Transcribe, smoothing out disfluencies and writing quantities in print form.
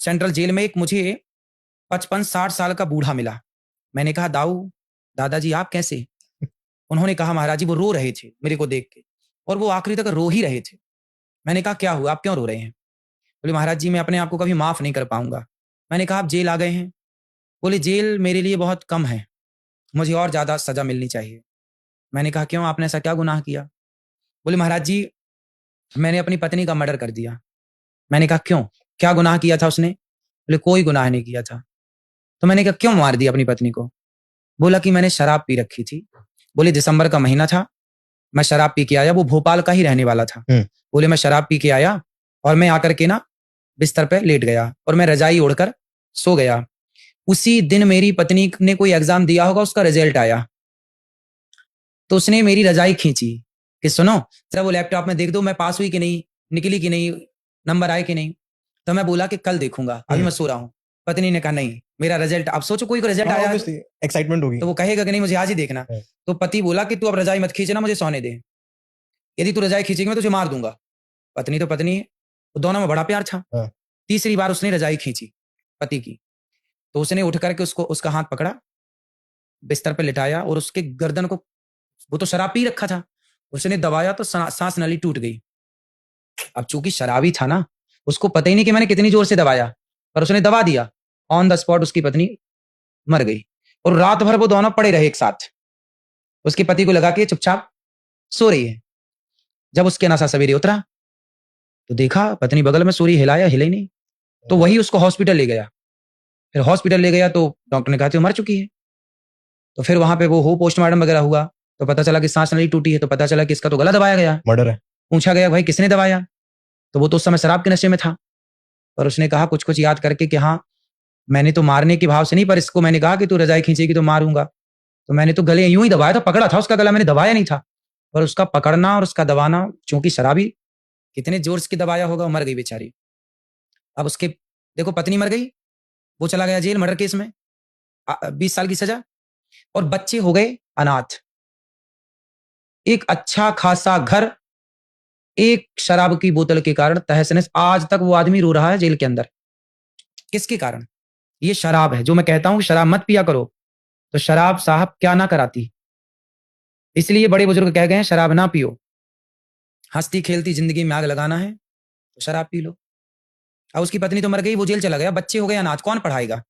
Central jail में एक मुझे 55-60 साल का बूढ़ा मिला। मैंने कहा, दादाजी आप कैसे? उन्होंने कहा, महाराज जी वो रो रहे थे मेरे को देख के, और वो आखिरी तक रो ही रहे थे। मैंने कहा, क्या हुआ, आप क्यों रो रहे हैं? बोले, महाराज जी मैं अपने आप को कभी माफ नहीं कर पाऊंगा। मैंने कहा, आप जेल आ गए हैं? बोले, जेल मेरे लिए बहुत कम है, मुझे और ज्यादा सजा मिलनी चाहिए। मैंने कहा, क्यों, आपने ऐसा क्या गुनाह किया? बोले, महाराज जी मैंने अपनी पत्नी का मर्डर कर दिया। मैंने कहा, क्यों, क्या गुनाह किया था उसने? बोले, कोई गुनाह नहीं किया था। तो मैंने कहा, क्यों मार दिया अपनी पत्नी को? बोला कि मैंने शराब पी रखी थी। बोले, दिसंबर का महीना था, मैं शराब पी के आया, वो भोपाल का ही रहने वाला था। बोले, मैं शराब पी के आया और मैं आकर के ना बिस्तर पे लेट गया और मैं रजाई ओढ़कर सो गया। उसी दिन मेरी पत्नी ने कोई एग्जाम दिया होगा, उसका रिजल्ट आया, तो उसने मेरी रजाई खींची कि सुनो जरा वो लैपटॉप में देख दो मैं पास हुई कि नहीं, निकली कि नहीं, नंबर आए कि नहीं। तो मैं बोला कि कल देखूंगा, अभी मैं सो रहा हूँ। पत्नी ने कहा, नहीं मेरा रिजल्ट, अब सोचो कोई को रिजल्ट आया है एक्साइटमेंट होगी तो वो कहेगा कि नहीं मुझे आज ही देखना। तो पति बोला कि तू अब रजाई मत खींचना, मुझे सोने दे, यदि तू रजाई खींचेगी मैं तुझे मार दूंगा। पत्नी तो पत्नी है, तो दोनों में बड़ा प्यार था। तीसरी बार उसने रजाई खींची पति की, तो उसने उठ करके उसको उसका हाथ पकड़ा, बिस्तर पे लिटाया और उसके गर्दन को, वो तो शराब पी रखा था, उसने दबाया तो सांस नली टूट गई। अब चूंकि शराबी था ना, उसको पता ही नहीं कि मैंने कितनी जोर से दबाया, पर उसने दबा दिया। ऑन द स्पॉट उसकी पत्नी मर गई और रात भर वो दोनों पड़े रहे एक साथ। उसके पति को लगा कि चुपचाप सो रही है। जब उसके नशा सवेरे उतरा तो देखा पत्नी बगल में सो रही, हिलाया हिले नहीं, तो वही उसको हॉस्पिटल ले गया। फिर हॉस्पिटल ले गया तो डॉक्टर ने कहा कि मर चुकी है। तो फिर वहां पे वो हो पोस्टमार्टम वगैरह हुआ तो पता चला कि सांस नली टूटी है, तो पता चला कि इसका तो गला दबाया गया, मर्डर है। पूछा गया भाई किसने दबाया, तो वो तो उस समय शराब के नशे में था, पर उसने कहा कुछ कुछ याद करके कि हाँ मैंने तो मारने के भाव से नहीं, पर इसको मैंने कहा कि तू रजाई खींचेगी तो मारूंगा, तो मैंने तो गले यूं ही दबाया था, पकड़ा था उसका गला, मैंने दबाया नहीं था। पर उसका पकड़ना और उसका दबाना, चूंकि शराबी कितने जोर से दबाया होगा, मर गई बेचारी। अब उसके देखो पत्नी मर गई, वो चला गया जेल मर्डर केस में, 20 साल की सजा, और बच्चे हो गए अनाथ। एक अच्छा खासा घर एक शराब की बोतल के कारण तहस नहस, आज तक वो आदमी रो रहा है जेल के अंदर। किसके कारण? ये शराब है। जो मैं कहता हूं शराब मत पिया करो, तो शराब साहब क्या ना कराती। इसलिए बड़े बुजुर्ग कह गए हैं शराब ना पियो, हंसती खेलती जिंदगी में आग लगाना है तो शराब पी लो। अब उसकी पत्नी तो मर गई, वो जेल चला गया, बच्चे हो गए अनाथ, कौन पढ़ाएगा?